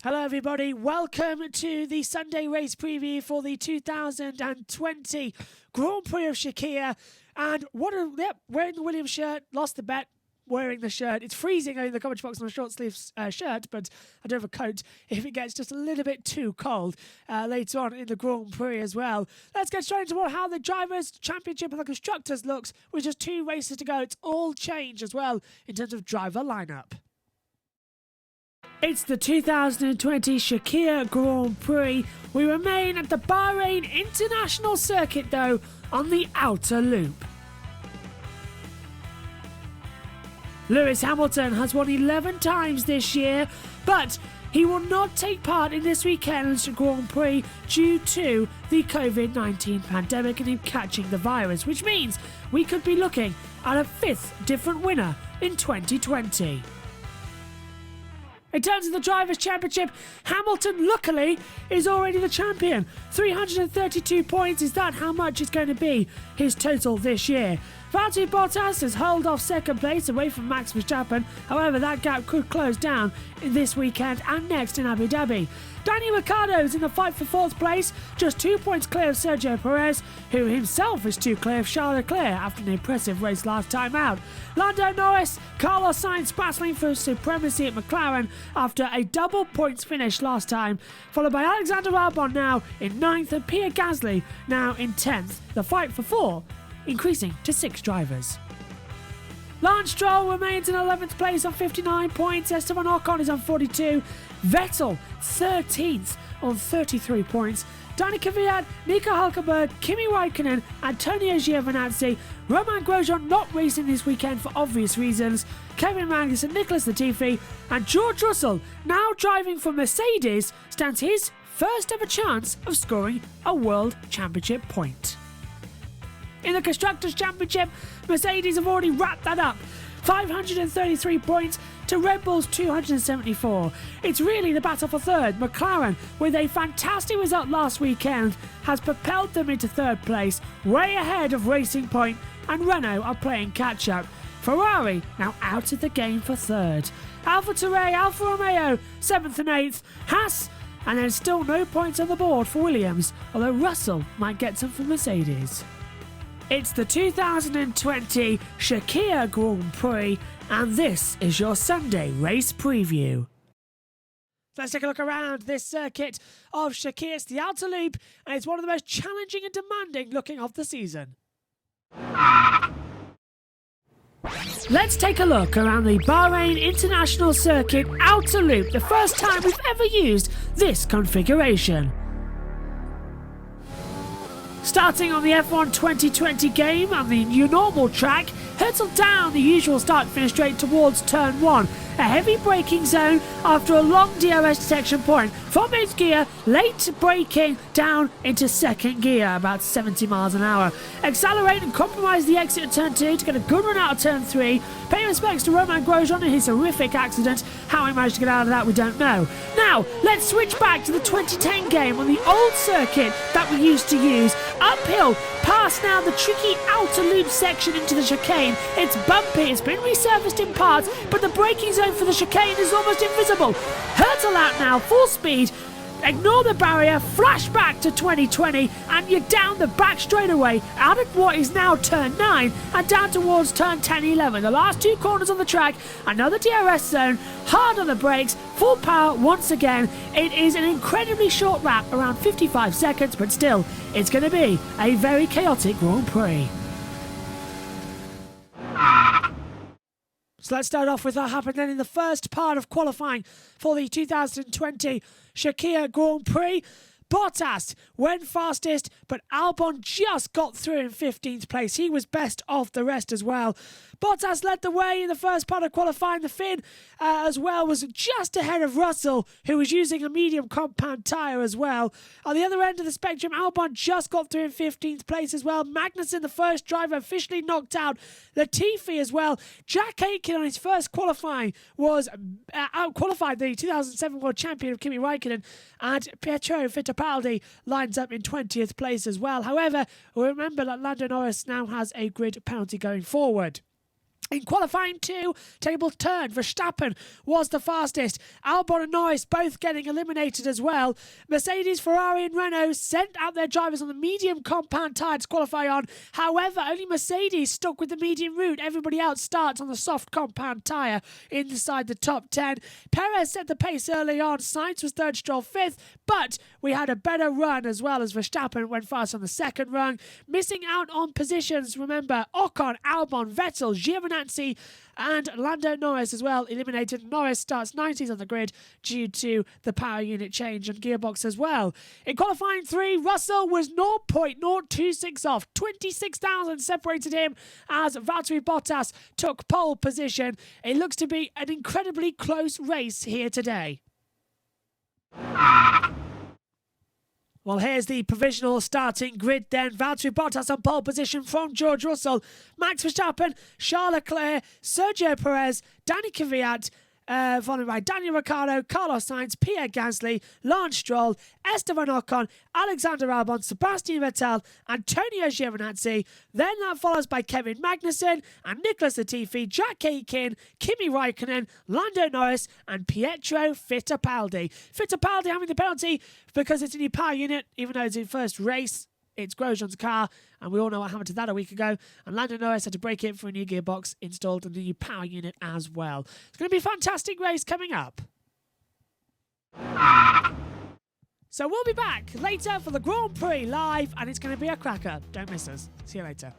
Hello everybody, welcome to the Sunday race preview for the 2020 Grand Prix of Sakhir. And wearing the Williams shirt, lost the bet, wearing the shirt. It's freezing in the commentary box on a short sleeve shirt, but I do have a coat if it gets just a little bit too cold later on in the Grand Prix as well. Let's get straight into how the Drivers' Championship and the Constructors looks with just 2 races to go. It's all changed as well in terms of driver lineup. It's the 2020 Sakhir Grand Prix. We remain at the Bahrain International Circuit though, on the outer loop. Lewis Hamilton has won 11 times this year, but he will not take part in this weekend's Grand Prix due to the COVID-19 pandemic and him catching the virus, which means we could be looking at a 5th different winner in 2020. In terms of the Drivers' Championship, Hamilton, luckily, is already the champion. 332 points, is that how much it's going to be his total this year? Valtteri Bottas has held off second place away from Max Verstappen. However, that gap could close down in this weekend and next in Abu Dhabi. Daniel Ricciardo is in the fight for 4th place, just 2 points clear of Sergio Perez, who himself is 2 clear of Charles Leclerc after an impressive race last time out. Lando Norris, Carlos Sainz battling for supremacy at McLaren after a double points finish last time, followed by Alexander Albon now in 9th and Pierre Gasly now in 10th. The fight for 4 increasing to 6 drivers. Lance Stroll remains in 11th place on 59 points. Esteban Ocon is on 42. Vettel 13th on 33 points. Dani Kvyat, Nico Hülkenberg, Kimi Räikkönen, Antonio Giovinazzi, Romain Grosjean not racing this weekend for obvious reasons, Kevin Magnussen, Nicholas Latifi, and George Russell, now driving for Mercedes, stands his first ever chance of scoring a World Championship point. In the Constructors' Championship, Mercedes have already wrapped that up. 533 points to Red Bull's 274. It's really the battle for 3rd. McLaren, with a fantastic result last weekend, has propelled them into 3rd place, way ahead of Racing Point, and Renault are playing catch-up. Ferrari now out of the game for 3rd. AlphaTauri, Alfa Romeo, 7th and 8th. Haas, and there's still no points on the board for Williams, although Russell might get some from Mercedes. It's the 2020 Sakhir Grand Prix, and this is your Sunday race preview. Let's take a look around this circuit of Sakhir. It's the outer loop, and it's one of the most challenging and demanding looking of the season. Let's take a look around the Bahrain International Circuit outer loop, the first time we've ever used this configuration. Starting on the F1 2020 game on the new normal track, hurtle down the usual start-finish straight towards turn 1. A heavy braking zone after a long DRS detection point. From 8th gear, late braking down into 2nd gear, about 70 miles an hour. Accelerate and compromise the exit of turn 2 to get a good run out of turn 3. Pay respects to Romain Grosjean and his horrific accident. How he managed to get out of that, we don't know. Now, let's switch back to the 2010 game on the old circuit that we used to use. Uphill, past now the tricky outer loop section into the chicane. It's bumpy, it's been resurfaced in parts, but the braking zone for the chicane is almost invisible. Hurtle out now, full speed. Ignore the barrier, flash back to 2020, and you're down the back straightaway out of what is now turn 9 and down towards turn 10, 11. The last 2 corners on the track, another DRS zone, hard on the brakes, full power once again. It is an incredibly short lap, around 55 seconds, but still, it's going to be a very chaotic Grand Prix. So let's start off with what happened then in the first part of qualifying for the 2020 Sakhir Grand Prix. Bottas went fastest, but Albon just got through in 15th place. He was best of the rest as well. Bottas led the way in the first part of qualifying. The Finn as well was just ahead of Russell, who was using a medium compound tyre as well. On the other end of the spectrum, Albon just got through in 15th place as well. Magnussen, the first driver, officially knocked out. Latifi as well. Jack Aitken on his first qualifying was out-qualified the 2007 world champion of Kimi Räikkönen, and Pietro Fittipaldi lines up in 20th place as well. However, remember that Lando Norris now has a grid penalty going forward. In qualifying 2, table turned. Verstappen was the fastest. Albon and Norris both getting eliminated as well. Mercedes, Ferrari and Renault sent out their drivers on the medium compound tyre to qualify on. However, only Mercedes stuck with the medium route. Everybody else starts on the soft compound tyre inside the top 10. Perez set the pace early on. Sainz was third, Stroll fifth. But we had a better run as well as Verstappen went fast on the second run. Missing out on positions, remember, Ocon, Albon, Vettel, Giovinazzi and Lando Norris as well eliminated. Norris starts 90th on the grid due to the power unit change and gearbox as well. In qualifying 3, Russell was 0.026 off. 26,000 separated him as Valtteri Bottas took pole position. It looks to be an incredibly close race here today. Well, here's the provisional starting grid then. Valtteri Bottas on pole position from George Russell. Max Verstappen, Charles Leclerc, Sergio Perez, Danny Kvyat, followed by Daniel Ricciardo, Carlos Sainz, Pierre Gasly, Lance Stroll, Esteban Ocon, Alexander Albon, Sebastian Vettel, Antonio Giovinazzi. Then that follows by Kevin Magnussen and Nicholas Latifi, Jack Aitken, Kimi Raikkonen, Lando Norris and Pietro Fittipaldi. Fittipaldi having the penalty because it's a new power unit, even though it's his first race. It's Grosjean's car, and we all know what happened to that a week ago. And Lando Norris had to break it for a new gearbox installed and a new power unit as well. It's going to be a fantastic race coming up. So we'll be back later for the Grand Prix live, and it's going to be a cracker. Don't miss us. See you later.